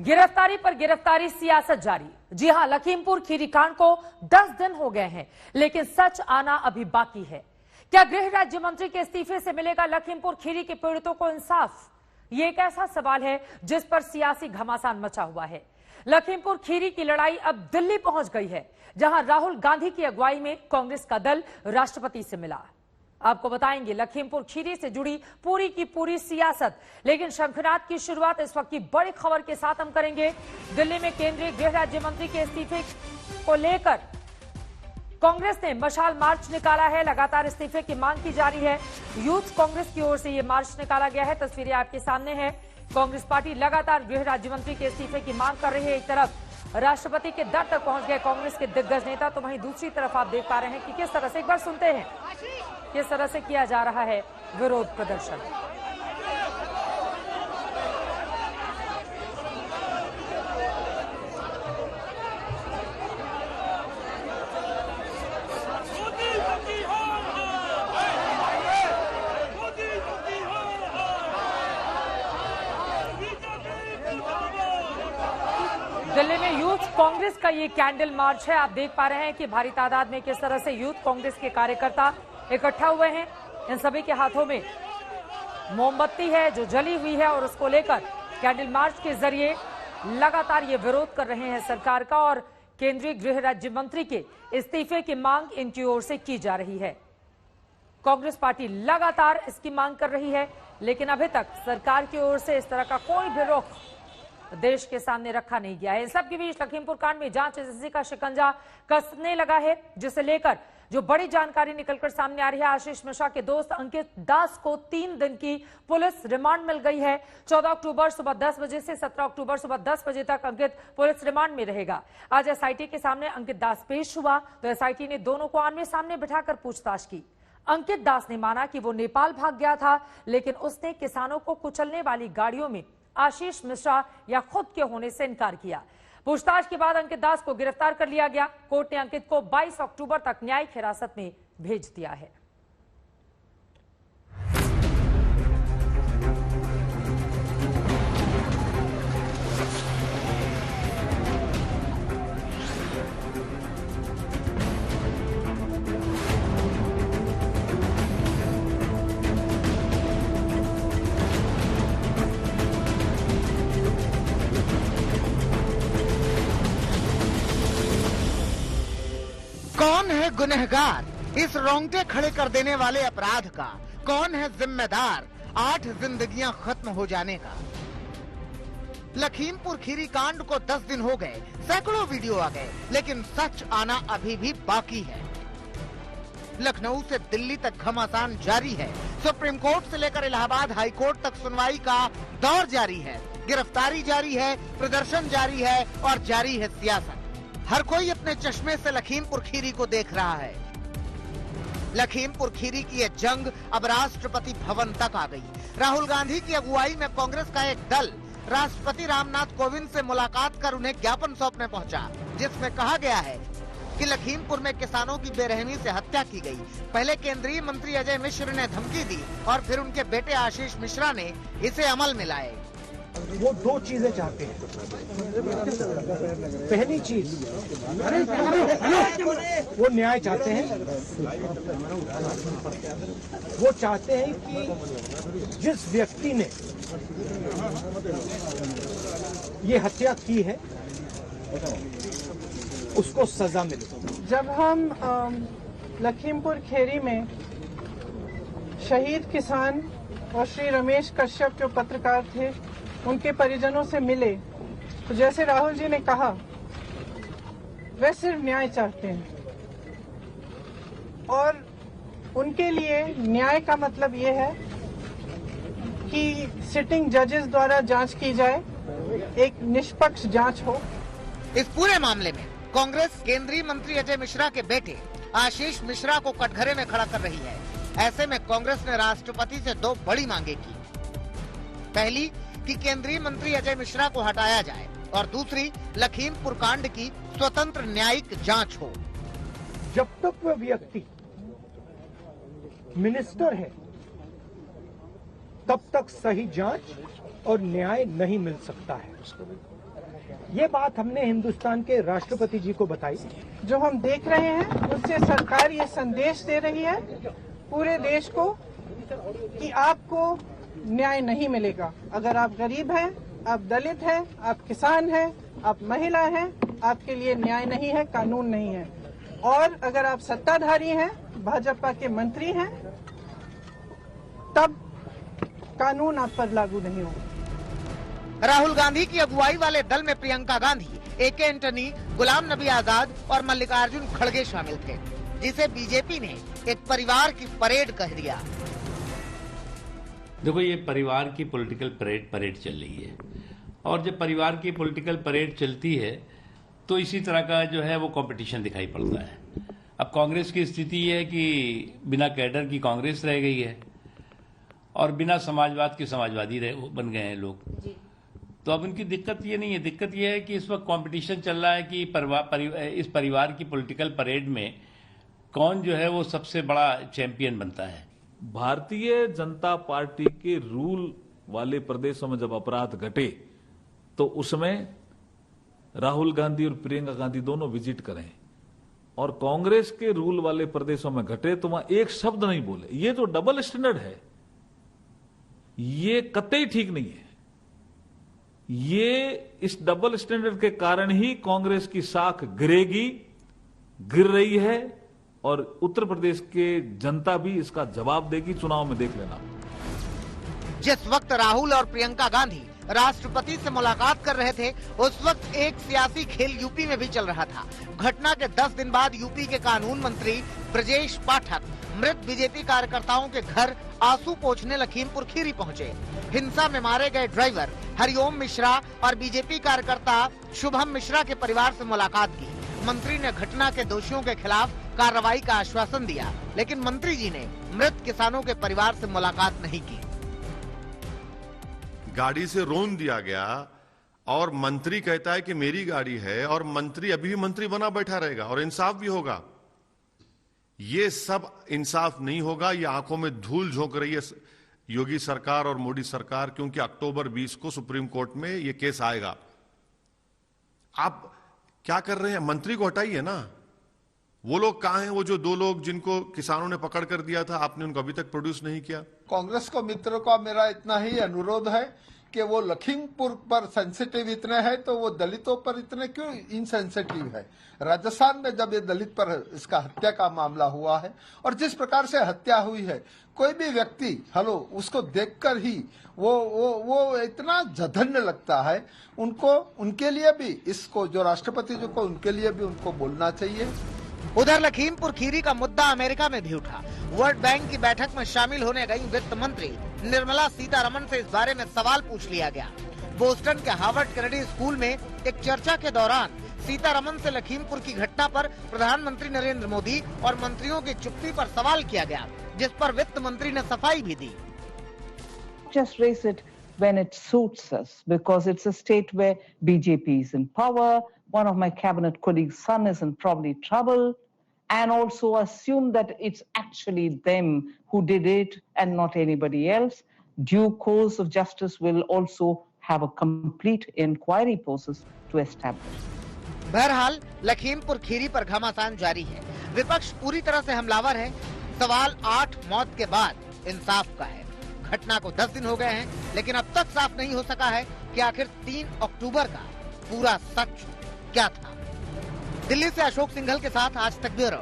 गिरफ्तारी पर गिरफ्तारी, सियासत जारी। जी हां, लखीमपुर खीरी कांड को 10 दिन हो गए हैं, लेकिन सच आना अभी बाकी है। क्या गृह राज्य मंत्री के इस्तीफे से मिलेगा लखीमपुर खीरी के पीड़ितों को इंसाफ? ये एक ऐसा सवाल है जिस पर सियासी घमासान मचा हुआ है। लखीमपुर खीरी की लड़ाई अब दिल्ली पहुंच गई है, जहां राहुल गांधी की अगुवाई में कांग्रेस का दल राष्ट्रपति से मिला। आपको बताएंगे लखीमपुर खीरी से जुड़ी पूरी की पूरी सियासत। लेकिन शंखनाद की शुरुआत इस वक्त की बड़ी खबर के साथ हम करेंगे। दिल्ली में केंद्रीय गृह राज्य मंत्री के इस्तीफे को लेकर कांग्रेस ने मशाल मार्च निकाला है। लगातार इस्तीफे की मांग की जा रही है। यूथ कांग्रेस की ओर से यह मार्च निकाला गया है। तस्वीरें आपके सामने है। कांग्रेस पार्टी लगातार गृह राज्य मंत्री के इस्तीफे की मांग कर रही है। एक तरफ राष्ट्रपति के दर तक पहुंच गए कांग्रेस के दिग्गज नेता, तो वहीं दूसरी तरफ आप देख पा रहे हैं कि किस तरह से, एक बार सुनते हैं किस तरह से किया जा रहा है विरोध प्रदर्शन। दिल्ली में यूथ कांग्रेस का ये कैंडल मार्च है। आप देख पा रहे हैं कि भारी तादाद में किस तरह से यूथ कांग्रेस के कार्यकर्ता इकट्ठा हुए हैं। इन सभी के हाथों में मोमबत्ती है जो जली हुई है, और उसको लेकर कैंडल मार्च के जरिए लगातार ये विरोध कर रहे हैं सरकार का, और केंद्रीय गृह राज्य मंत्री के इस्तीफे की मांग इनकी ओर से की जा रही है। कांग्रेस पार्टी लगातार इसकी मांग कर रही है, लेकिन अभी तक सरकार की ओर से इस तरह का कोई भी रुख देश के सामने रखा नहीं गया है। सबके बीच लखीमपुर कांड में जांच एजेंसी का शिकंजा कसने लगा है, जिसे लेकर जो बड़ी जानकारी निकलकर सामने आ रही है। आशीष मिश्रा के दोस्त अंकित दास को 3 दिन की पुलिस रिमांड मिल गई है। 14 अक्टूबर सुबह 10 बजे से 17 अक्टूबर सुबह 10 बजे तक अंकित पुलिस रिमांड में रहेगा। आज एसआईटी के सामने अंकित दास पेश हुआ, तो एसआईटी ने दोनों को आमने सामने बिठाकर पूछताछ की। अंकित दास ने माना कि वो नेपाल भाग गया था, लेकिन उसने किसानों को कुचलने वाली गाड़ियों में आशीष मिश्रा या खुद के होने से इनकार किया। पूछताछ के बाद अंकित दास को गिरफ्तार कर लिया गया। कोर्ट ने अंकित को 22 अक्टूबर तक न्यायिक हिरासत में भेज दिया है। कौन है गुनहगार इस रोंगटे खड़े कर देने वाले अपराध का? कौन है जिम्मेदार 8 जिंदगियां खत्म हो जाने का? लखीमपुर खीरी कांड को 10 दिन हो गए, सैकड़ों वीडियो आ गए, लेकिन सच आना अभी भी बाकी है। लखनऊ से दिल्ली तक घमासान जारी है। सुप्रीम कोर्ट से लेकर इलाहाबाद हाई कोर्ट तक सुनवाई का दौर जारी है। गिरफ्तारी जारी है, प्रदर्शन जारी है और जारी है सियासत। हर कोई अपने चश्मे से लखीमपुर खीरी को देख रहा है। लखीमपुर खीरी की ये जंग अब राष्ट्रपति भवन तक आ गई। राहुल गांधी की अगुवाई में कांग्रेस का एक दल राष्ट्रपति रामनाथ कोविंद से मुलाकात कर उन्हें ज्ञापन सौंपने पहुंचा, जिसमें कहा गया है कि लखीमपुर में किसानों की बेरहमी से हत्या की गई। पहले केंद्रीय मंत्री अजय मिश्र ने धमकी दी और फिर उनके बेटे आशीष मिश्रा ने इसे अमल में लाए। वो 2 चीजें चाहते हैं। पहली चीज वो न्याय चाहते हैं। वो चाहते हैं कि जिस व्यक्ति ने ये हत्या की है उसको सजा मिले। जब हम लखीमपुर खीरी में शहीद किसान और श्री रमेश कश्यप जो पत्रकार थे उनके परिजनों से मिले, तो जैसे राहुल जी ने कहा, वे सिर्फ न्याय चाहते हैं। और उनके लिए न्याय का मतलब ये है कि सिटिंग जजेस द्वारा जांच की जाए, एक निष्पक्ष जांच हो। इस पूरे मामले में कांग्रेस केंद्रीय मंत्री अजय मिश्रा के बेटे आशीष मिश्रा को कटघरे में खड़ा कर रही है। ऐसे में कांग्रेस ने राष्ट्रपति से 2 बड़ी मांगे की। पहली कि केंद्रीय मंत्री अजय मिश्रा को हटाया जाए, और दूसरी लखीमपुर कांड की स्वतंत्र न्यायिक जांच हो। जब तक वह व्यक्ति मिनिस्टर है तब तक सही जांच और न्याय नहीं मिल सकता है। ये बात हमने हिंदुस्तान के राष्ट्रपति जी को बताई। जो हम देख रहे हैं उससे सरकार ये संदेश दे रही है पूरे देश को कि आपको न्याय नहीं मिलेगा। अगर आप गरीब हैं, आप दलित हैं, आप किसान हैं, आप महिला हैं, आपके लिए न्याय नहीं है, कानून नहीं है। और अगर आप सत्ताधारी हैं, भाजपा के मंत्री हैं, तब कानून आप पर लागू नहीं होगा। राहुल गांधी की अगुवाई वाले दल में प्रियंका गांधी, एके एंटनी, गुलाम नबी आजाद और मल्लिकार्जुन खड़गे शामिल थे, जिसे बीजेपी ने एक परिवार की परेड कह दिया। देखो, ये परिवार की पॉलिटिकल परेड चल रही है, और जब परिवार की पॉलिटिकल परेड चलती है तो इसी तरह का जो है वो कंपटीशन दिखाई पड़ता है। अब कांग्रेस की स्थिति ये है कि बिना कैडर की कांग्रेस रह गई है और बिना समाजवाद के समाजवादी बन गए हैं लोग। तो अब उनकी दिक्कत ये नहीं है, दिक्कत ये है कि इस वक्त कंपटीशन चल रहा है कि इस परिवार की पॉलिटिकल परेड में कौन जो है वो सबसे बड़ा चैंपियन बनता है। भारतीय जनता पार्टी के रूल वाले प्रदेशों में जब अपराध घटे तो उसमें राहुल गांधी और प्रियंका गांधी दोनों विजिट करें, और कांग्रेस के रूल वाले प्रदेशों में घटे तो वहां एक शब्द नहीं बोले। ये जो डबल स्टैंडर्ड है ये कतई ठीक नहीं है। ये इस डबल स्टैंडर्ड के कारण ही कांग्रेस की साख गिर रही है, और उत्तर प्रदेश के जनता भी इसका जवाब देगी। चुनाव में देख लेना। जिस वक्त राहुल और प्रियंका गांधी राष्ट्रपति से मुलाकात कर रहे थे, उस वक्त एक सियासी खेल यूपी में भी चल रहा था। घटना के 10 दिन बाद यूपी के कानून मंत्री ब्रजेश पाठक मृत बीजेपी कार्यकर्ताओं के घर आंसू पोंछने लखीमपुर खीरी पहुंचे। हिंसा में मारे गए ड्राइवर हरिओम मिश्रा और बीजेपी कार्यकर्ता शुभम मिश्रा के परिवार से मुलाकात की। मंत्री ने घटना के दोषियों के खिलाफ कार्रवाई का आश्वासन दिया, लेकिन मंत्री जी ने मृत किसानों के परिवार से मुलाकात नहीं की। गाड़ी से रोन दिया गया और मंत्री कहता है कि मेरी गाड़ी है, और मंत्री अभी भी मंत्री बना बैठा रहेगा और इंसाफ भी होगा। ये सब इंसाफ नहीं होगा। ये आंखों में धूल झोंक रही है योगी सरकार और मोदी सरकार, क्योंकि अक्टूबर 20 को सुप्रीम कोर्ट में ये केस आएगा। आप क्या कर रहे हैं? मंत्री को हटाइए ना। वो लोग कहां हैं? वो जो 2 लोग जिनको किसानों ने पकड़ कर दिया था, आपने उनको अभी तक प्रोड्यूस नहीं किया। कांग्रेस को मित्रों का मेरा इतना ही अनुरोध है कि वो लखीमपुर पर सेंसिटिव इतने हैं तो वो दलितों पर इतने क्यों इनसेंसिटिव है। राजस्थान में जब ये दलित पर इसका हत्या का मामला हुआ है और जिस प्रकार से हत्या हुई है, कोई भी व्यक्ति उसको देखकर ही वो इतना जघन्य लगता है। उनको उनके लिए भी इसको जो राष्ट्रपति जी को उनके लिए भी उनको बोलना चाहिए। उधर लखीमपुर खीरी का मुद्दा अमेरिका में भी उठा। वर्ल्ड बैंक की बैठक में शामिल होने गई वित्त मंत्री निर्मला सीतारमण से इस बारे में सवाल पूछ लिया गया। बोस्टन के हार्वर्ड कैनेडी स्कूल में एक चर्चा के दौरान सीतारमण से लखीमपुर की घटना पर प्रधानमंत्री नरेंद्र मोदी और मंत्रियों की चुप्पी पर सवाल किया गया, जिस पर वित्त मंत्री ने सफाई भी दी। Just raise it when it suits us, because it's a state where BJP is in power. One of my cabinet colleagues' son is in probably trouble, and also assume that it's actually them who did it and not anybody else. Due course of justice will also have a complete inquiry process to establish. बहरहाल लखीमपुर खीरी पर घमासान जारी है। विपक्ष पूरी तरह से हमलावर है। सवाल 8 मौत के बाद इंसाफ का है। घटना को 10 दिन हो गए हैं, लेकिन अब तक साफ नहीं हो सका है कि आखिर 3 अक्टूबर का पूरा सच क्या था। दिल्ली से अशोक सिंघल के साथ आज तक ब्यूरो।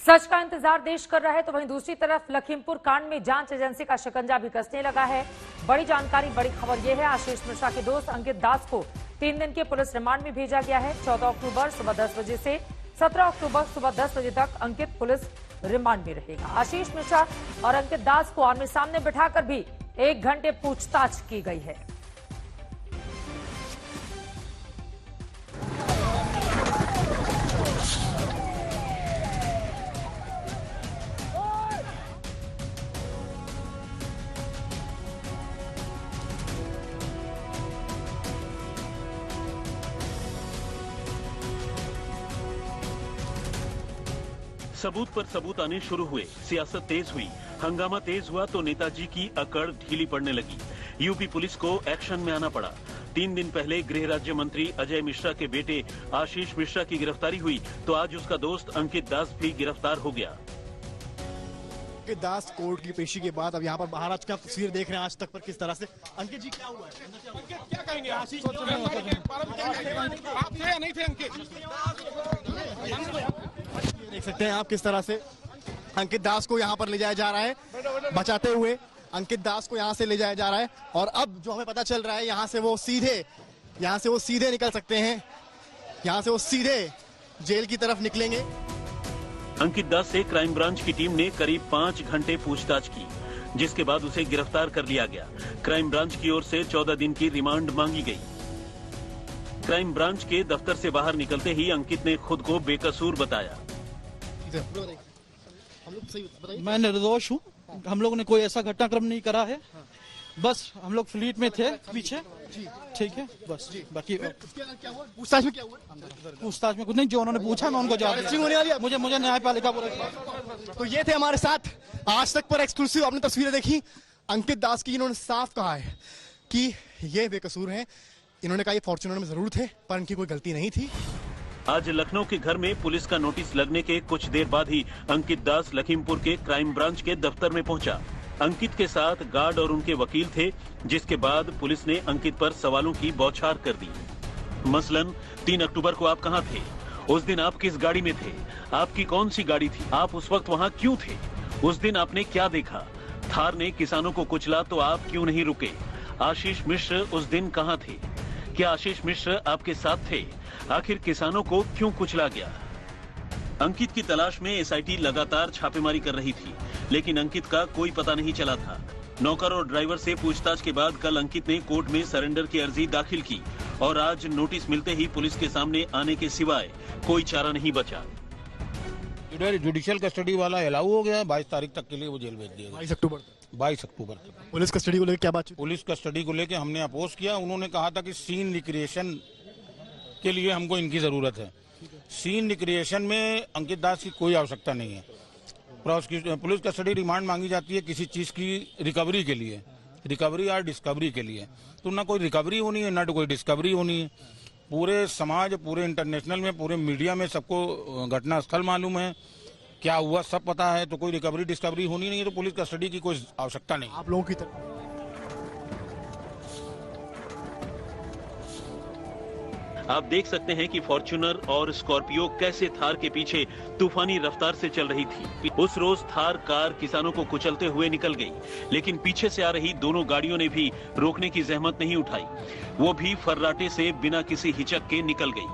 सच का इंतजार देश कर रहा है, तो वहीं दूसरी तरफ लखीमपुर कांड में जांच एजेंसी का शिकंजा भी कसने लगा है। बड़ी जानकारी, बड़ी खबर यह है, आशीष मिश्रा के दोस्त अंकित दास को 3 दिन के पुलिस रिमांड में भेजा गया है। 14 अक्टूबर सुबह 10 बजे से 17 अक्टूबर सुबह 10 बजे तक अंकित पुलिस रिमांड में रहेगा। आशीष मिश्रा और अंकित दास को आमने सामने बिठाकर भी 1 घंटे पूछताछ की गई है। सबूत पर सबूत आने शुरू हुए, सियासत तेज हुई, हंगामा तेज हुआ तो नेताजी की अकड़ ढीली पड़ने लगी। यूपी पुलिस को एक्शन में आना पड़ा। 3 दिन पहले गृह राज्य मंत्री अजय मिश्रा के बेटे आशीष मिश्रा की गिरफ्तारी हुई तो आज उसका दोस्त अंकित दास भी गिरफ्तार हो गया। अंकित दास कोर्ट की पेशी के बाद अब यहाँ पर महाराष्ट्र का तस्वीर देख रहे हैं आज तक पर किस तरह से। अंकित जी क्या हुआ है? क्या कहेंगे? आशीष आप थे या नहीं थे? अंकित देख सकते हैं आप किस तरह से अंकित दास को यहाँ पर ले जाया जा रहा है, बचाते हुए अंकित दास को यहाँ से ले जाया जा रहा है। और अब जो हमें पता चल रहा है यहाँ से वो सीधे निकल सकते हैं, यहाँ से वो सीधे जेल की तरफ निकलेंगे। अंकित दास से क्राइम ब्रांच की टीम ने करीब 5 घंटे पूछताछ की, जिसके बाद उसे गिरफ्तार कर लिया गया। क्राइम ब्रांच की ओर से 14 दिन की रिमांड मांगी गई। क्राइम ब्रांच के दफ्तर से बाहर निकलते ही अंकित ने खुद को बेकसूर बताया। मैं निर्दोष हूँ, हम लोगों ने कोई ऐसा घटनाक्रम नहीं करा है, बस हम लोग फ्लीट में थे पीछे, ठीक है बस। बाकी पूछताछ में क्या हुआ? पूछताछ में कुछ नहीं, जो उन्होंने पूछा मैं उनको जवाब दिया। मुझे न्यायपालिका बोला। तो ये थे हमारे साथ आज तक पर एक्सक्लूसिव आपने तस्वीरें देखी अंकित दास की। इन्होंने साफ कहा है कि ये बेकसूर हैं। इन्होंने कहा ये फॉर्च्यूनर में जरूर थे पर इनकी कोई गलती नहीं थी। आज लखनऊ के घर में पुलिस का नोटिस लगने के कुछ देर बाद ही अंकित दास लखीमपुर के क्राइम ब्रांच के दफ्तर में पहुंचा। अंकित के साथ गार्ड और उनके वकील थे, जिसके बाद पुलिस ने अंकित पर सवालों की बौछार कर दी। मसलन 3 अक्टूबर को आप कहां थे? उस दिन आप किस गाड़ी में थे? आपकी कौन सी गाड़ी थी? आप उस वक्त वहां क्यों थे? उस दिन आपने क्या देखा? थार ने किसानों को कुचला तो आप क्यों नहीं रुके? आशीष मिश्र उस दिन कहां थे? क्या आशीष मिश्र आपके साथ थे? आखिर किसानों को क्यों कुचला गया? अंकित की तलाश में एसआईटी लगातार छापेमारी कर रही थी, लेकिन अंकित का कोई पता नहीं चला था। नौकर और ड्राइवर से पूछताछ के बाद कल अंकित ने कोर्ट में सरेंडर की अर्जी दाखिल की और आज नोटिस मिलते ही पुलिस के सामने आने के सिवाय कोई चारा नहीं बचा। जुडिशियल कस्टडी वाला अलाउ हो गया, 22 तारीख तक के लिए वो जेल भेज दिया। 22 अक्टूबर तक। पुलिस कस्टडी को लेकर क्या बात? पुलिस कस्टडी को लेकर हमने अपोज किया। उन्होंने कहा था कि सीन रिक्रिएशन के लिए हमको इनकी जरूरत है। सीन रिक्रिएशन में अंकित दास की कोई आवश्यकता नहीं है। पुलिस कस्टडी रिमांड मांगी जाती है किसी चीज की रिकवरी के लिए, रिकवरी और डिस्कवरी के लिए। तो ना कोई रिकवरी होनी है ना तो कोई डिस्कवरी होनी है। पूरे समाज, पूरे इंटरनेशनल में, पूरे मीडिया में सबको घटना स्थल मालूम है, क्या हुआ सब पता है। तो कोई रिकवरी डिस्कवरी होनी नहीं है, तो पुलिस कस्टडी की कोई आवश्यकता नहीं। आप लोगों की तरफ आप देख सकते हैं कि फॉर्च्यूनर और स्कॉर्पियो कैसे थार के पीछे तूफानी रफ्तार से चल रही थी। उस रोज थार कार किसानों को कुचलते हुए निकल गई, लेकिन पीछे से आ रही दोनों गाड़ियों ने भी रोकने की जहमत नहीं उठाई। वो भी फर्राटे से बिना किसी हिचक के निकल गई।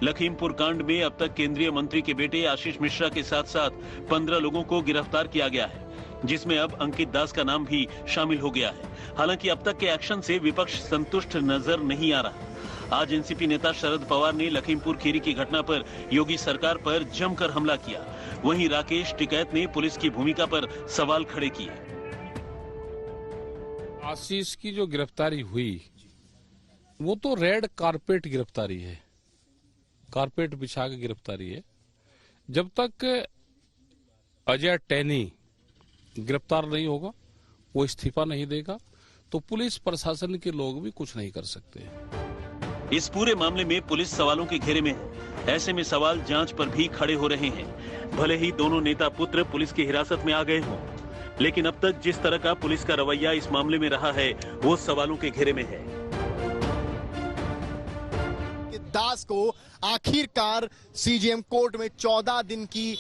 लखीमपुर कांड में अब तक केंद्रीय मंत्री के बेटे आशीष मिश्रा के साथ साथ 15 लोगों को गिरफ्तार किया गया है, जिसमें अब अंकित दास का नाम भी शामिल हो गया है। हालांकि अब तक के एक्शन से विपक्ष संतुष्ट नजर नहीं आ रहा। आज एनसीपी नेता शरद पवार ने लखीमपुर खीरी की घटना पर योगी सरकार पर जमकर हमला किया। वहीं राकेश टिकैत ने पुलिस की भूमिका पर सवाल खड़े किए। आशीष की जो गिरफ्तारी हुई वो तो रेड कारपेट गिरफ्तारी है, कारपेट बिछा के गिरफ्तारी है। जब तक अजय टैनी गिरफ्तार नहीं होगा, वो इस्तीफा नहीं देगा, तो पुलिस प्रशासन के लोग भी कुछ नहीं कर सकते। इस पूरे मामले में पुलिस सवालों के घेरे में है। ऐसे में सवाल जांच पर भी खड़े हो रहे हैं। भले ही दोनों नेता पुत्र पुलिस की हिरासत में आ गए हों, लेकिन अब तक जिस तरह का पुलिस का रवैया इस मामले में रहा है वो सवालों के घेरे में है। दास को आखिरकार सीजेएम कोर्ट में 14 दिन की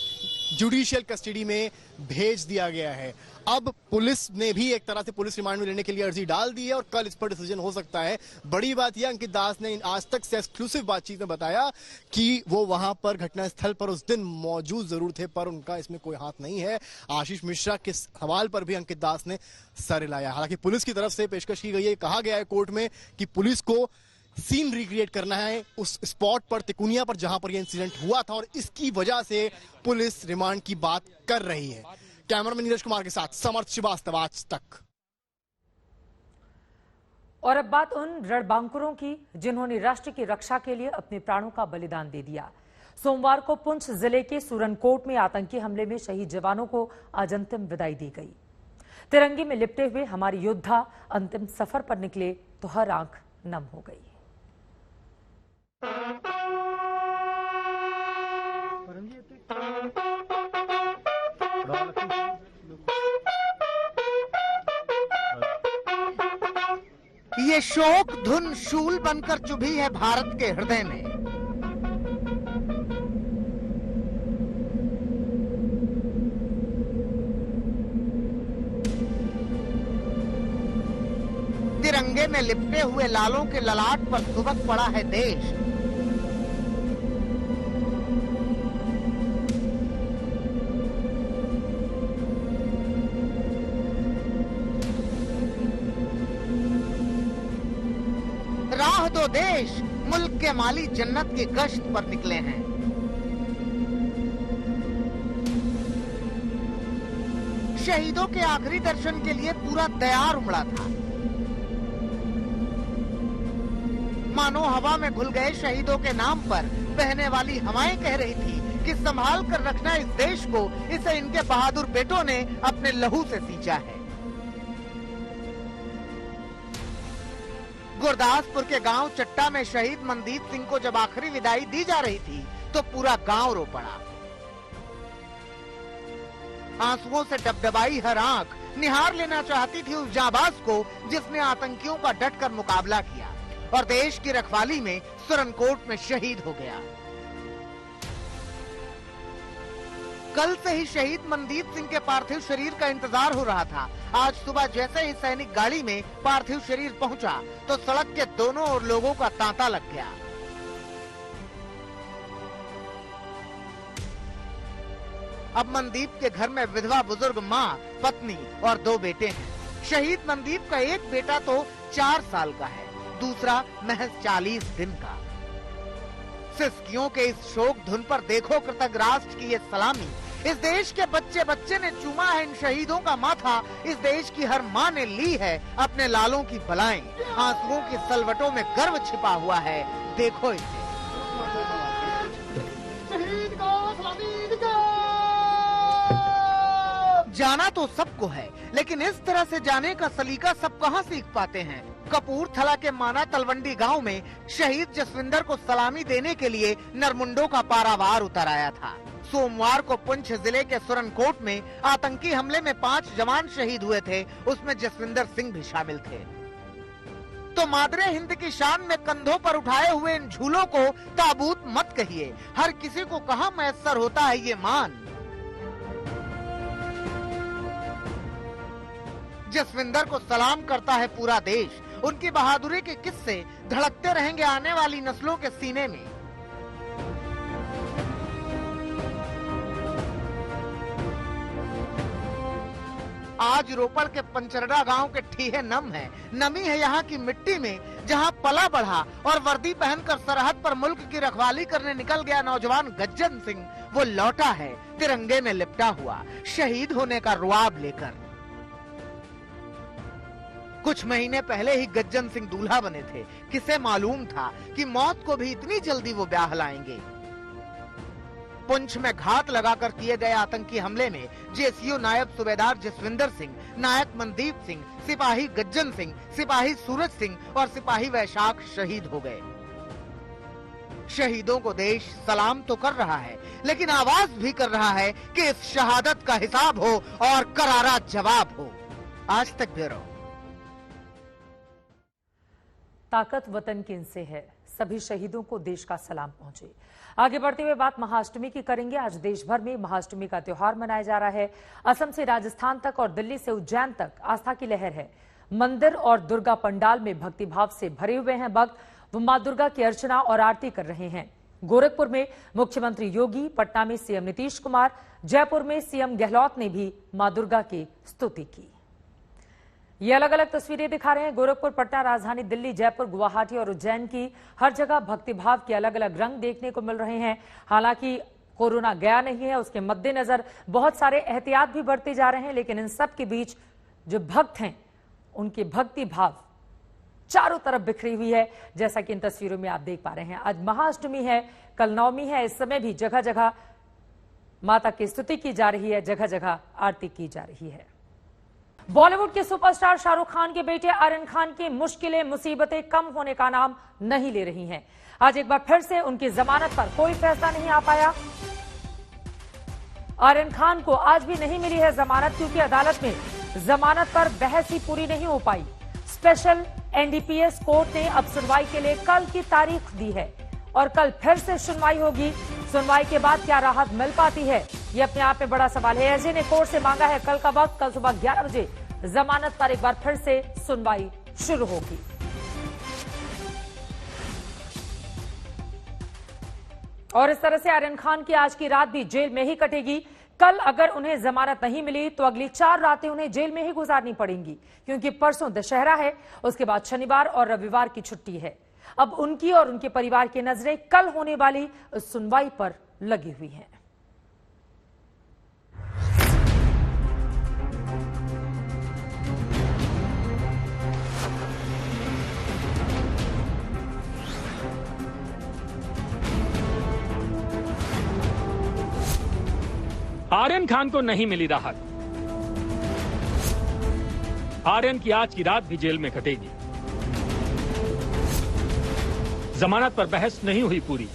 जुडिशियल कस्टडी में भेज दिया गया है। अब पुलिस ने भी एक तरह से पुलिस रिमांड में लेने के लिए अर्जी डाल दी है और कल इस पर डिसीजन हो सकता है। बड़ी बात यह अंकित दास ने आज तक से एक्सक्लूसिव बातचीत में बताया कि वो वहां पर घटनास्थल पर उस दिन मौजूद जरूर थे, पर उनका इसमें कोई हाथ नहीं है। आशीष मिश्रा के सवाल पर भी अंकित दास ने सर हिलाया। हालांकि पुलिस की तरफ से पेशकश की गई है, कहा गया है कोर्ट में कि पुलिस को सीन रिक्रिएट करना है उस स्पॉट पर, तिकुनिया पर, जहां पर यह इंसिडेंट हुआ था, और इसकी वजह से पुलिस रिमांड की बात कर रही है। कैमरामैन नीरज कुमार के साथ समर्थ श्रीवास्तव, आज तक। और अब बात उन रणबांकुरों की जिन्होंने राष्ट्र की रक्षा के लिए अपने प्राणों का बलिदान दे दिया। सोमवार को पुंछ जिले के सूरनकोट में आतंकी हमले में शहीद जवानों को आज अंतिम विदाई दी गई। तिरंगे में लिपटे हुए हमारे योद्धा अंतिम सफर पर निकले तो हर आंख नम हो गई। ये शोक धुन शूल बनकर चुभी है भारत के हृदय में। तिरंगे में लिपटे हुए लालों के ललाट पर सुबक पड़ा है देश। राह दो देश, मुल्क के माली जन्नत की गश्त पर निकले हैं। शहीदों के आखिरी दर्शन के लिए पूरा तैयार उमड़ा था। मानो हवा में घुल गए शहीदों के नाम पर बहने वाली हवाएं कह रही थी कि संभाल कर रखना इस देश को, इसे इनके बहादुर बेटों ने अपने लहू से सींचा है। गुरदासपुर के गांव चट्टा में शहीद मनदीप सिंह को जब आखिरी विदाई दी जा रही थी तो पूरा गांव रो पड़ा। आंसुओं से डबडबाई हर आंख निहार लेना चाहती थी उस जाबाज को जिसने आतंकियों का डटकर मुकाबला किया और देश की रखवाली में सूरनकोट में शहीद हो गया। कल से ही शहीद मनदीप सिंह के पार्थिव शरीर का इंतजार हो रहा था। आज सुबह जैसे ही सैनिक गाड़ी में पार्थिव शरीर पहुंचा तो सड़क के दोनों ओर लोगों का तांता लग गया। अब मनदीप के घर में विधवा बुजुर्ग माँ, पत्नी और 2 बेटे हैं। शहीद मनदीप का एक बेटा तो 4 साल का है, दूसरा महज 40 दिन का। सिसकियों के इस शोक धुन पर देखो कृतज्ञ राष्ट्र की ये सलामी। इस देश के बच्चे बच्चे ने चूमा है इन शहीदों का माथा। इस देश की हर माँ ने ली है अपने लालों की बलाएं। आंसुओं की सलवटों में गर्व छिपा हुआ है, देखो इसे। जाना तो सबको है, लेकिन इस तरह से जाने का सलीका सब कहाँ सीख पाते हैं। कपूरथला के माना तलवंडी गांव में शहीद जसविंदर को सलामी देने के लिए नरमुंडों का पारावार उतर आया था। सोमवार को पुंछ जिले के सूरनकोट में आतंकी हमले में 5 जवान शहीद हुए थे, उसमें जसविंदर सिंह भी शामिल थे। तो मादरे हिंद की शान में कंधों पर उठाए हुए इन झूलों को ताबूत मत कहिए, हर किसी को कहाँ मैसर होता है ये मान। जसविंदर को सलाम करता है पूरा देश। उनकी बहादुरी के किस्से धड़कते रहेंगे आने वाली नस्लों के सीने में। आज रोपड़ के पंचरडा गांव के ठीहे नम है। नमी है यहाँ की मिट्टी में, जहाँ पला बढ़ा और वर्दी पहनकर सरहद पर मुल्क की रखवाली करने निकल गया नौजवान गज्जन सिंह, वो लौटा है तिरंगे में लिपटा हुआ, शहीद होने का रुआब लेकर। कुछ महीने पहले ही गज्जन सिंह दूल्हा बने थे। किसे मालूम था कि मौत को भी इतनी जल्दी वो ब्याह लाएंगे। पुंछ में घात लगाकर किए गए आतंकी हमले में जेसीयू नायब सूबेदार जसविंदर सिंह, नायक मनदीप सिंह, सिपाही गज्जन सिंह, सिपाही सूरज सिंह और सिपाही वैशाख शहीद हो गए। शहीदों को देश सलाम तो कर रहा है, लेकिन आवाज भी कर रहा है कि इस शहादत का हिसाब हो और करारा जवाब हो। आज तक ब्यूरो। ताकत वतन की इनसे है, सभी शहीदों को देश का सलाम पहुंचे। आगे बढ़ते हुए बात महाअष्टमी की करेंगे। आज देश भर में महाअष्टमी का त्योहार मनाया जा रहा है। असम से राजस्थान तक और दिल्ली से उज्जैन तक आस्था की लहर है। मंदिर और दुर्गा पंडाल में भक्तिभाव से भरे हुए हैं भक्त। वो मां दुर्गा की अर्चना और आरती कर रहे हैं। गोरखपुर में मुख्यमंत्री योगी, पटना में सीएम नीतीश कुमार, जयपुर में सीएम गहलोत ने भी मां दुर्गा की स्तुति की। ये अलग अलग तस्वीरें दिखा रहे हैं। गोरखपुर, पटना, राजधानी दिल्ली, जयपुर, गुवाहाटी और उज्जैन की हर जगह भक्तिभाव के अलग अलग रंग देखने को मिल रहे हैं। हालांकि कोरोना गया नहीं है, उसके मद्देनजर बहुत सारे एहतियात भी बरते जा रहे हैं, लेकिन इन सब के बीच जो भक्त हैं उनके भक्ति भाव चारों तरफ बिखरी हुई है, जैसा कि इन तस्वीरों में आप देख पा रहे हैं। आज महाअष्टमी है, कल नवमी है। इस समय भी जगह जगह माता की स्तुति की जा रही है, जगह जगह आरती की जा रही है। बॉलीवुड के सुपरस्टार शाहरुख खान के बेटे आर्यन खान की मुश्किलें मुसीबतें कम होने का नाम नहीं ले रही हैं। आज एक बार फिर से उनकी जमानत पर कोई फैसला नहीं आ पाया। आर्यन खान को आज भी नहीं मिली है जमानत, क्योंकि अदालत में जमानत पर बहस ही पूरी नहीं हो पाई। स्पेशल एनडीपीएस कोर्ट ने अब सुनवाई के लिए कल की तारीख दी है और कल फिर से सुनवाई होगी। सुनवाई के बाद क्या राहत मिल पाती है, ये अपने आप में बड़ा सवाल है। एएसजी ने कोर्ट से मांगा है कल का वक्त, कल सुबह 11 बजे जमानत पर एक बार फिर से सुनवाई शुरू होगी। और इस तरह से आर्यन खान की आज की रात भी जेल में ही कटेगी। कल अगर उन्हें जमानत नहीं मिली तो अगली 4 रातें उन्हें जेल में ही गुजारनी पड़ेंगी, क्योंकि परसों दशहरा है, उसके बाद शनिवार और रविवार की छुट्टी है। अब उनकी और उनके परिवार की नजरें कल होने वाली सुनवाई पर लगी हुई हैं। आर्यन खान को नहीं मिली राहत। आर्यन की आज की रात भी जेल में कटेगी। जमानत पर बहस नहीं हुई पूरी।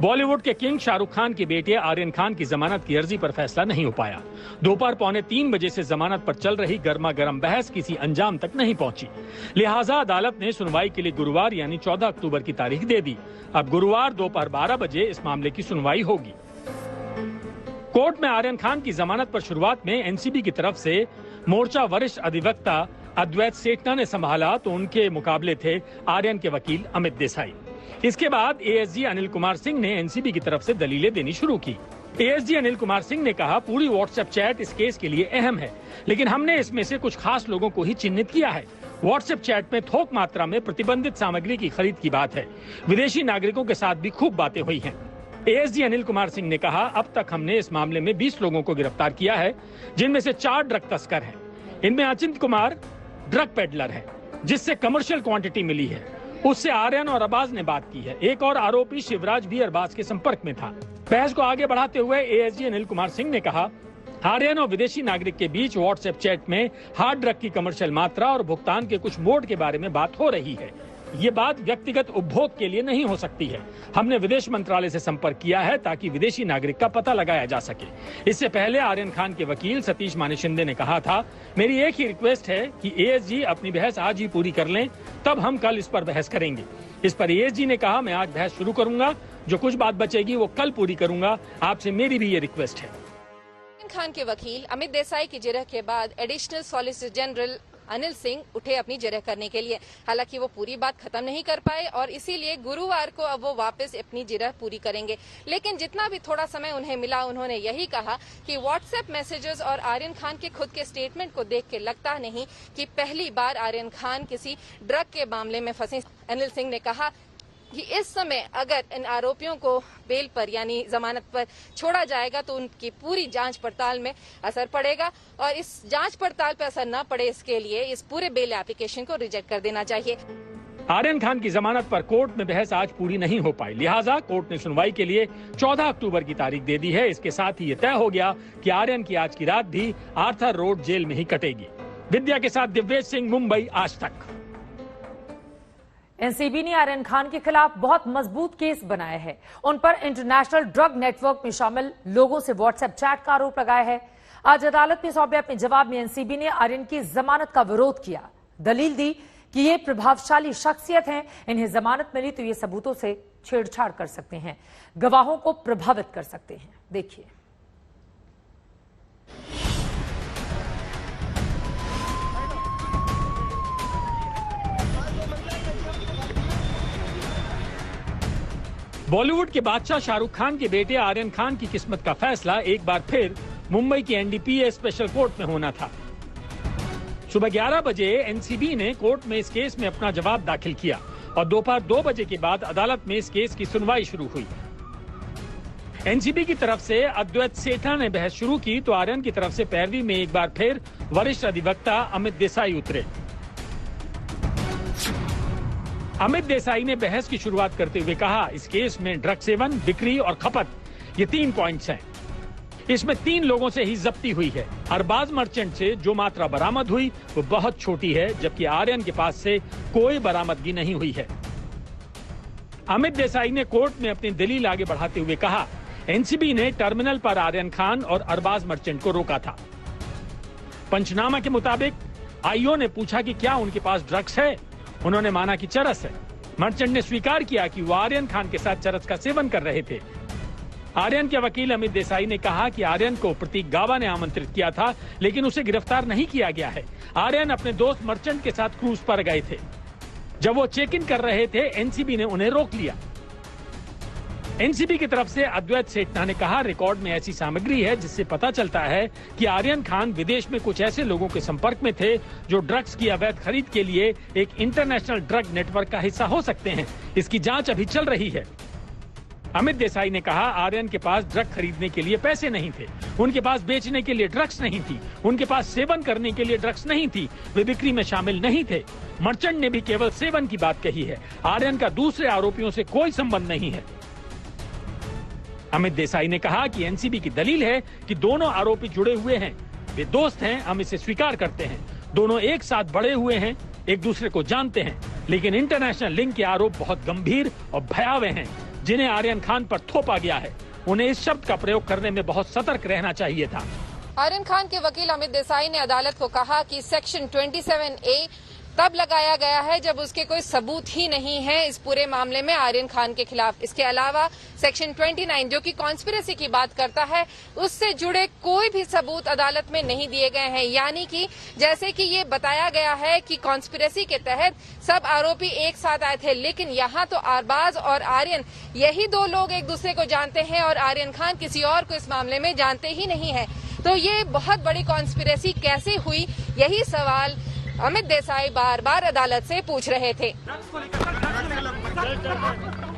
बॉलीवुड के किंग शाहरुख खान के बेटे आर्यन खान की जमानत की अर्जी पर फैसला नहीं हो पाया। दोपहर 2:45 बजे से जमानत पर चल रही गर्मा गर्म बहस किसी अंजाम तक नहीं पहुंची। लिहाजा अदालत ने सुनवाई के लिए गुरुवार यानी 14 अक्टूबर की तारीख दे दी। अब गुरुवार दोपहर 12 बजे इस मामले की सुनवाई होगी। कोर्ट में आर्यन खान की जमानत पर शुरुआत में एनसीबी की तरफ से मोर्चा वरिष्ठ अधिवक्ता अद्वैत सेठना ने संभाला, तो उनके मुकाबले थे आर्यन के वकील अमित देसाई। इसके बाद एएसजी अनिल कुमार सिंह ने एनसीबी की तरफ से दलीलें देनी शुरू की। एएसजी अनिल कुमार सिंह ने कहा, पूरी व्हाट्सएप चैट इस केस के लिए अहम है, लेकिन हमने इसमें से कुछ खास लोगों को ही चिन्हित किया है। व्हाट्सएप चैट में थोक मात्रा में प्रतिबंधित सामग्री की खरीद की बात है। विदेशी नागरिकों के साथ भी खूब बातें हुई हैं। एएसजी अनिल कुमार सिंह ने कहा, अब तक हमने इस मामले में 20 लोगों को गिरफ्तार किया है, जिनमें से 4 ड्रग तस्कर हैं। इनमें अचिंत कुमार ड्रग पेडलर है, जिससे कमर्शियल क्वांटिटी मिली है। उससे आर्यन और अरबाज ने बात की है। एक और आरोपी शिवराज भी अरबाज के संपर्क में था। बहस को आगे बढ़ाते हुए एएसजी अनिल कुमार सिंह ने कहा, आर्यन और विदेशी नागरिक के बीच व्हाट्सएप चैट में हार्ड ड्रग की कमर्शियल मात्रा और भुगतान के कुछ मोड के बारे में बात हो रही है। ये बात व्यक्तिगत उपभोग के लिए नहीं हो सकती है। हमने विदेश मंत्रालय से संपर्क किया है ताकि विदेशी नागरिक का पता लगाया जा सके। इससे पहले आर्यन खान के वकील सतीश माने शिंदे ने कहा था, मेरी एक ही रिक्वेस्ट है कि एएसजी अपनी बहस आज ही पूरी कर लें, तब हम कल इस पर बहस करेंगे। इस पर एएसजी ने कहा, मैं आज बहस शुरू करूंगा, जो कुछ बात बचेगी वो कल पूरी करूंगा। आपसे मेरी भी ये रिक्वेस्ट है। खान के वकील अमित देसाई की जिरह के बाद additional solicitor general Anil Singh उठे अपनी जिरह करने के लिए। हालांकि वो पूरी बात खत्म नहीं कर पाए और इसीलिए गुरुवार को अब वो वापस अपनी जिरह पूरी करेंगे। लेकिन जितना भी थोड़ा समय उन्हें मिला, उन्होंने यही कहा कि व्हाट्सएप मैसेजेस और आर्यन खान के खुद के स्टेटमेंट को देख के लगता नहीं कि पहली बार आर्यन खान किसी ड्रग के मामले में फंसे। अनिल सिंह ने कहा कि इस समय अगर इन आरोपियों को बेल पर यानी जमानत पर छोड़ा जाएगा तो उनकी पूरी जांच पड़ताल में असर पड़ेगा और इस जांच पड़ताल पर असर न पड़े, इसके लिए इस पूरे बेल एप्लीकेशन को रिजेक्ट कर देना चाहिए। आर्यन खान की जमानत पर कोर्ट में बहस आज पूरी नहीं हो पाई। लिहाजा कोर्ट ने सुनवाई के लिए 14 अक्टूबर की तारीख दे दी है। इसके साथ ही ये तय हो गया कि आर्यन की आज की रात भी आर्थर रोड जेल में ही कटेगी। विद्या के साथ दिव्येश सिंह, मुंबई, आज तक। एनसीबी ने आर्यन खान के खिलाफ बहुत मजबूत केस बनाया है। उन पर इंटरनेशनल ड्रग नेटवर्क में शामिल लोगों से व्हाट्सएप चैट का आरोप लगाया है। आज अदालत में सौंपे अपने जवाब में एनसीबी ने आर्यन की जमानत का विरोध किया। दलील दी कि ये प्रभावशाली शख्सियत हैं, इन्हें जमानत मिली तो ये सबूतों से छेड़छाड़ कर सकते हैं, गवाहों को प्रभावित कर सकते हैं। देखिए। बॉलीवुड के बादशाह शाहरुख खान के बेटे आर्यन खान की किस्मत का फैसला एक बार फिर मुंबई की एनडीपीएस स्पेशल कोर्ट में होना था। सुबह 11 बजे एनसीबी ने कोर्ट में इस केस में अपना जवाब दाखिल किया और दोपहर 2 बजे के बाद अदालत में इस केस की सुनवाई शुरू हुई। एनसीबी की तरफ से अद्वैत सेठा ने बहस शुरू की तो आर्यन की तरफ से पैरवी में एक बार फिर वरिष्ठ अधिवक्ता अमित देसाई उतरे। अमित देसाई ने बहस की शुरुआत करते हुए कहा, इस केस में ड्रग सेवन, बिक्री और खपत ये 3 पॉइंट्स हैं। इसमें 3 लोगों से ही जब्ती हुई है। अरबाज मर्चेंट से जो मात्रा बरामद हुई वो बहुत छोटी है, जबकि आर्यन के पास से कोई बरामदगी नहीं हुई है। अमित देसाई ने कोर्ट में अपनी दलील आगे बढ़ाते हुए कहा, एनसीबी ने टर्मिनल पर आर्यन खान और अरबाज मर्चेंट को रोका था। पंचनामा के मुताबिक आईओ ने पूछा कि क्या उनके पास ड्रग्स है। उन्होंने माना कि चरस है। मर्चेंट ने स्वीकार किया कि वो आर्यन खान के साथ चरस का सेवन कर रहे थे। आर्यन के वकील अमित देसाई ने कहा कि आर्यन को प्रतीक गावा ने आमंत्रित किया था, लेकिन उसे गिरफ्तार नहीं किया गया है। आर्यन अपने दोस्त मर्चेंट के साथ क्रूज पर गए थे। जब वो चेक इन कर रहे थे, एनसीबी ने उन्हें रोक लिया। एनसीबी की तरफ से अद्वैत सेठा ने कहा, रिकॉर्ड में ऐसी सामग्री है जिससे पता चलता है कि आर्यन खान विदेश में कुछ ऐसे लोगों के संपर्क में थे जो ड्रग्स की अवैध खरीद के लिए एक इंटरनेशनल ड्रग नेटवर्क का हिस्सा हो सकते हैं। इसकी जांच अभी चल रही है। अमित देसाई ने कहा, आर्यन के पास ड्रग खरीदने के लिए पैसे नहीं थे, उनके पास बेचने के लिए ड्रग्स नहीं थी, उनके पास सेवन करने के लिए ड्रग्स नहीं थी, वे बिक्री में शामिल नहीं थे। मर्चेंट ने भी केवल सेवन की बात कही है। आर्यन का दूसरे आरोपियों से कोई संबंध नहीं है। अमित देसाई ने कहा कि एनसीबी की दलील है कि दोनों आरोपी जुड़े हुए हैं, वे दोस्त हैं, हम इसे स्वीकार करते हैं। दोनों एक साथ बड़े हुए हैं, एक दूसरे को जानते हैं, लेकिन इंटरनेशनल लिंक के आरोप बहुत गंभीर और भयावह हैं, जिन्हें आर्यन खान पर थोपा गया है। उन्हें इस शब्द का प्रयोग करने में बहुत सतर्क रहना चाहिए था। आर्यन खान के वकील अमित देसाई ने अदालत को कहा कि सेक्शन 27A तब लगाया गया है जब उसके कोई सबूत ही नहीं है इस पूरे मामले में आर्यन खान के खिलाफ। इसके अलावा सेक्शन 29 जो कि कॉन्स्पिरेसी की बात करता है, उससे जुड़े कोई भी सबूत अदालत में नहीं दिए गए हैं। यानी कि जैसे कि ये बताया गया है कि कॉन्स्पिरेसी के तहत सब आरोपी एक साथ आए थे, लेकिन यहाँ तो अरबाज और आर्यन यही 2 लोग एक दूसरे को जानते हैं और आर्यन खान किसी और को इस मामले में जानते ही नहीं है। तो ये बहुत बड़ी कॉन्स्पिरेसी कैसे हुई, यही सवाल अमित देसाई बार बार अदालत से पूछ रहे थे।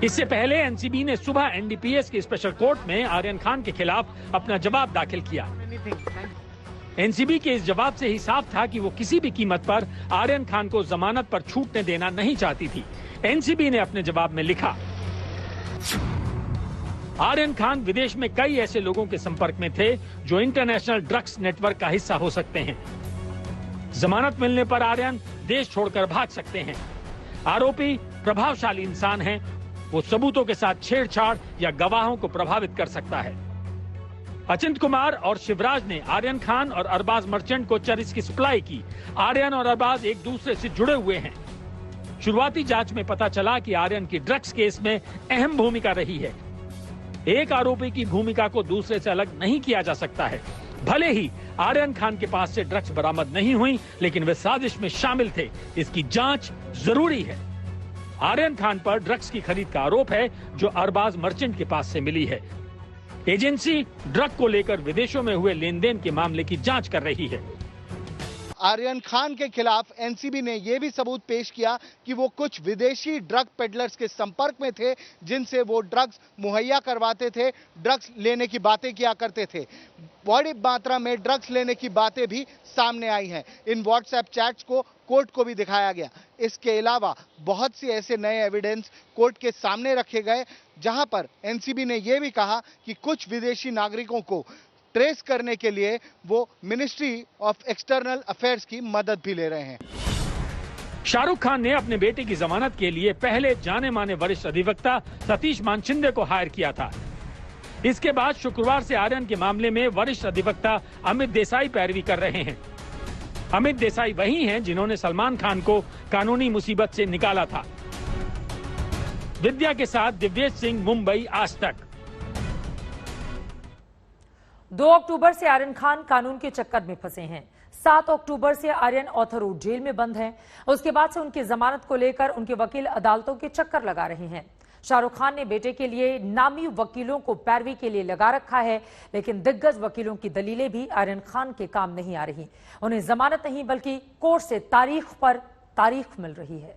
इससे पहले एनसीबी ने सुबह एनडीपीएस के स्पेशल कोर्ट में आर्यन खान के खिलाफ अपना जवाब दाखिल किया। एनसीबी के इस जवाब से ही साफ था कि वो किसी भी कीमत पर आर्यन खान को जमानत पर छूटने देना नहीं चाहती थी। एनसीबी ने अपने जवाब में लिखा, आर्यन खान विदेश में कई ऐसे लोगों के संपर्क में थे जो इंटरनेशनल ड्रग्स नेटवर्क का हिस्सा हो सकते हैं। जमानत मिलने पर आर्यन देश छोड़कर भाग सकते हैं। आरोपी प्रभावशाली इंसान हैं, वो सबूतों के साथ छेड़छाड़ या गवाहों को प्रभावित कर सकता है। अचिंत कुमार और शिवराज ने आर्यन खान और अरबाज मर्चेंट को चरस की सप्लाई की। आर्यन और अरबाज एक दूसरे से जुड़े हुए हैं। शुरुआती जांच में पता चला कि आर्यन की ड्रग्स केस में अहम भूमिका रही है। एक आरोपी की भूमिका को दूसरे से अलग नहीं किया जा सकता है। भले ही आर्यन खान के पास से ड्रग्स बरामद नहीं हुई, लेकिन वे साजिश में शामिल थे। इसकी जांच जरूरी है। आर्यन खान पर ड्रग्स की खरीद का आरोप है जो अरबाज मर्चेंट के पास से मिली है। एजेंसी ड्रग को लेकर विदेशों में हुए लेन देन के मामले की जांच कर रही है। आर्यन खान के खिलाफ एनसीबी ने यह भी सबूत पेश किया कि वो कुछ विदेशी ड्रग पेडलर्स के संपर्क में थे, जिनसे वो ड्रग्स मुहैया करवाते थे, ड्रग्स लेने की बातें किया करते थे। बड़ी मात्रा में ड्रग्स लेने की बातें भी सामने आई हैं। इन व्हाट्सएप चैट्स को कोर्ट को भी दिखाया गया। इसके अलावा बहुत सी ऐसे नए एविडेंस कोर्ट के सामने रखे गए, जहां पर एनसीबी ने यह भी कहा कि कुछ विदेशी नागरिकों को ट्रेस करने के लिए वो मिनिस्ट्री ऑफ एक्सटर्नल अफेयर्स की मदद भी ले रहे हैं। शाहरुख खान ने अपने बेटे की जमानत के लिए पहले जाने माने वरिष्ठ अधिवक्ता सतीश मानशिंदे को हायर किया था। इसके बाद शुक्रवार से आर्यन के मामले में वरिष्ठ अधिवक्ता अमित देसाई पैरवी कर रहे हैं। अमित देसाई वही हैं जिन्होंने सलमान खान को कानूनी मुसीबत से निकाला था। विद्या के साथ दिव्येश सिंह, मुंबई, आज तक। 2 अक्टूबर से आर्यन खान कानून के चक्कर में फंसे हैं। 7 अक्टूबर से आर्यन ऑथर रोड जेल में बंद हैं। उसके बाद से उनकी जमानत को लेकर उनके वकील अदालतों के चक्कर लगा रहे हैं। शाहरुख खान ने बेटे के लिए नामी वकीलों को पैरवी के लिए लगा रखा है, लेकिन दिग्गज वकीलों की दलीलें भी आर्यन खान के काम नहीं आ रही। उन्हें जमानत नहीं बल्कि कोर्ट से तारीख पर तारीख मिल रही है।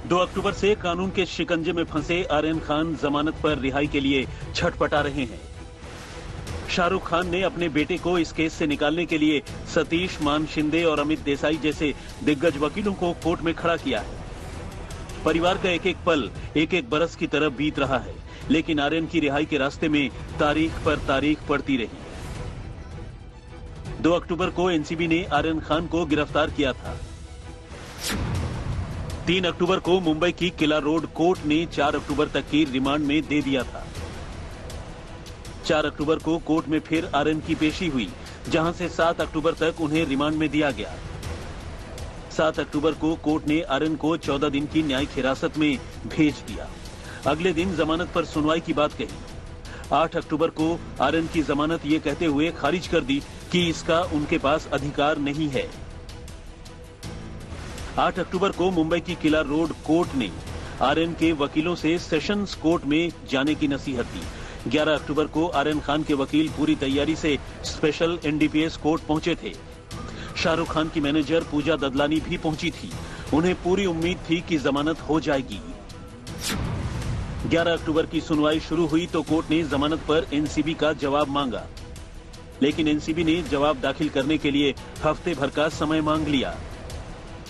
2 अक्टूबर से कानून के शिकंजे में फंसे आर्यन खान जमानत पर रिहाई के लिए छटपटा रहे हैं। शाहरुख खान ने अपने बेटे को इस केस से निकालने के लिए सतीश मान शिंदे और अमित देसाई जैसे दिग्गज वकीलों को कोर्ट में खड़ा किया है। परिवार का एक एक पल एक एक बरस की तरह बीत रहा है, लेकिन आर्यन की रिहाई के रास्ते में तारीख पर तारीख पड़ती रही। 2 अक्टूबर को एनसीबी ने आर्यन खान को गिरफ्तार किया था। 3 अक्टूबर को मुंबई की किला रोड कोर्ट ने 4 अक्टूबर तक की रिमांड में दे दिया था। 4 अक्टूबर को कोर्ट में फिर आर्यन की पेशी हुई, जहां से 7 अक्टूबर तक उन्हें रिमांड में दिया गया। 7 अक्टूबर को कोर्ट ने आर्यन को 14 दिन की न्यायिक हिरासत में भेज दिया। अगले दिन जमानत पर सुनवाई की बात कही। 8 अक्टूबर को आर्यन की जमानत ये कहते हुए खारिज कर दी कि इसका उनके पास अधिकार नहीं है। 8 अक्टूबर को मुंबई की किला रोड कोर्ट ने आर्यन के वकीलों से सेशंस कोर्ट में जाने की नसीहत दी। 11 अक्टूबर को आर्यन खान के वकील पूरी तैयारी से स्पेशल एनडीपीएस कोर्ट पहुंचे थे। शाहरुख खान की मैनेजर पूजा ददलानी भी पहुंची थी। उन्हें पूरी उम्मीद थी कि जमानत हो जाएगी। 11 अक्टूबर की सुनवाई शुरू हुई तो कोर्ट ने जमानत पर एनसीबी का जवाब मांगा, लेकिन एनसीबी ने जवाब दाखिल करने के लिए हफ्ते भर का समय मांग लिया।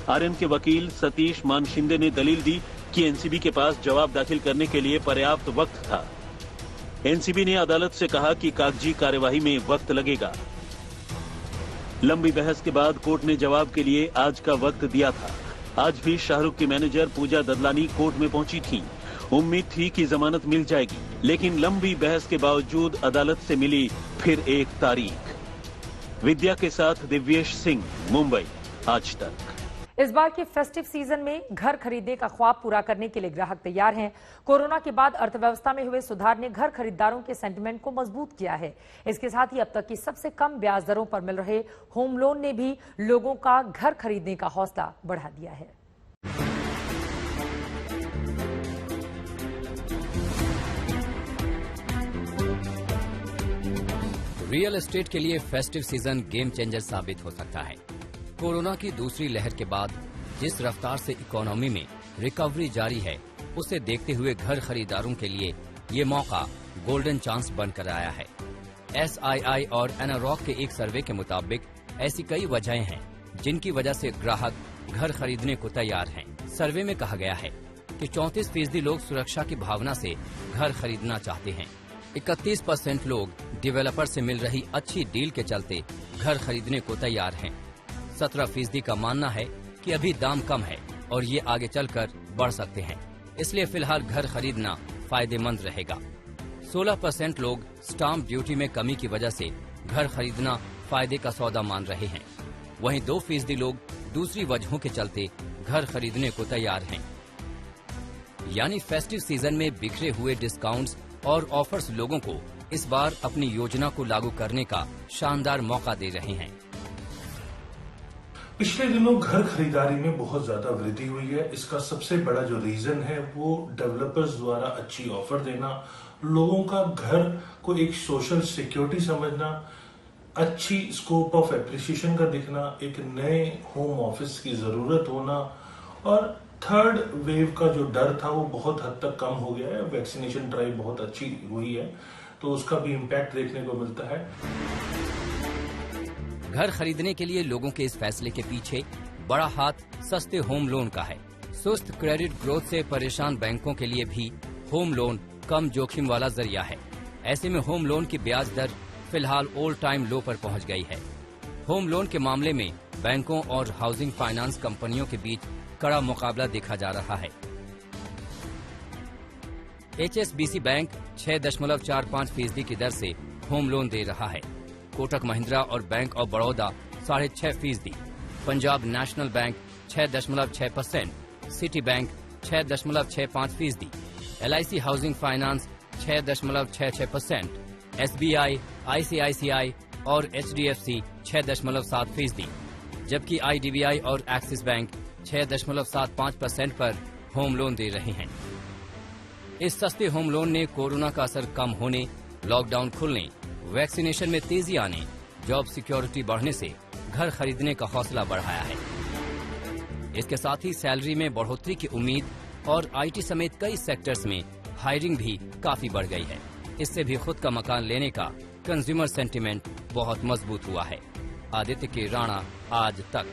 आर्यन के वकील सतीश मान शिंदे ने दलील दी कि एनसीबी के पास जवाब दाखिल करने के लिए पर्याप्त वक्त था। एनसीबी ने अदालत से कहा कि कागजी कार्यवाही में वक्त लगेगा। लंबी बहस के बाद कोर्ट ने जवाब के लिए आज का वक्त दिया था। आज भी शाहरुख की मैनेजर पूजा ददलानी कोर्ट में पहुंची थी। उम्मीद थी कि जमानत मिल जाएगी, लेकिन लंबी बहस के बावजूद अदालत से मिली फिर एक तारीख। विद्या के साथ दिव्येश सिंह, मुंबई, आज तक। इस बार के फेस्टिव सीजन में घर खरीदने का ख्वाब पूरा करने के लिए ग्राहक तैयार हैं। कोरोना के बाद अर्थव्यवस्था में हुए सुधार ने घर खरीदारों के सेंटिमेंट को मजबूत किया है। इसके साथ ही अब तक की सबसे कम ब्याज दरों पर मिल रहे होम लोन ने भी लोगों का घर खरीदने का हौसला बढ़ा दिया है। रियल एस्टेट के लिए फेस्टिव सीजन गेम चेंजर साबित हो सकता है। कोरोना की दूसरी लहर के बाद जिस रफ्तार से इकोनॉमी में रिकवरी जारी है, उसे देखते हुए घर खरीदारों के लिए ये मौका गोल्डन चांस बनकर आया है। SII और एनारॉक के एक सर्वे के मुताबिक ऐसी कई वजहें हैं जिनकी वजह से ग्राहक घर खरीदने को तैयार हैं। सर्वे में कहा गया है कि 34% लोग सुरक्षा की भावना से घर खरीदना चाहते हैं। 31% लोग डेवलपर से मिल रही अच्छी डील के चलते घर खरीदने को तैयार हैं। 17% का मानना है कि अभी दाम कम है और ये आगे चलकर बढ़ सकते हैं, इसलिए फिलहाल घर खरीदना फायदेमंद रहेगा। 16% लोग स्टाम्प ड्यूटी में कमी की वजह से घर खरीदना फायदे का सौदा मान रहे हैं। वहीं 2% लोग दूसरी वजहों के चलते घर खरीदने को तैयार हैं। यानी फेस्टिव सीजन में बिखरे हुए डिस्काउंट्स और ऑफर्स लोगों को इस बार अपनी योजना को लागू करने का शानदार मौका दे रहे हैं। पिछले दिनों घर खरीदारी में बहुत ज्यादा वृद्धि हुई है। इसका सबसे बड़ा जो रीजन है वो डेवलपर्स द्वारा अच्छी ऑफर देना, लोगों का घर को एक सोशल सिक्योरिटी समझना, अच्छी स्कोप ऑफ एप्रिसिएशन का दिखना, एक नए होम ऑफिस की जरूरत होना और थर्ड वेव का जो डर था वो बहुत हद तक कम हो गया है। वैक्सीनेशन ड्राइव बहुत अच्छी हुई है, तो उसका भी इम्पैक्ट देखने को मिलता है। घर खरीदने के लिए लोगों के इस फैसले के पीछे बड़ा हाथ सस्ते होम लोन का है। सुस्त क्रेडिट ग्रोथ से परेशान बैंकों के लिए भी होम लोन कम जोखिम वाला जरिया है। ऐसे में होम लोन की ब्याज दर फिलहाल ऑल टाइम लो पर पहुंच गई है। होम लोन के मामले में बैंकों और हाउसिंग फाइनेंस कंपनियों के बीच कड़ा मुकाबला देखा जा रहा है। HSBC बैंक 6.45% की दर से होम लोन दे रहा है। कोटक महिंद्रा और bank of Baroda 6.5%, Punjab national bank 6.6%, city bank 6.65%, LIC housing finance 6.66%, SBI, ICICI और HDFC 6.7%, जबकि IDBI और एक्सिस बैंक 6.75% पर होम लोन दे रहे हैं। इस सस्ते होम लोन ने कोरोना का असर कम होने, लॉकडाउन खुलने, वैक्सीनेशन में तेजी आने, जॉब सिक्योरिटी बढ़ने से घर खरीदने का हौसला बढ़ाया है। इसके साथ ही सैलरी में बढ़ोतरी की उम्मीद और आईटी समेत कई सेक्टर्स में हायरिंग भी काफी बढ़ गई है। इससे भी खुद का मकान लेने का कंज्यूमर सेंटिमेंट बहुत मजबूत हुआ है। आदित्य के राणा, आज तक।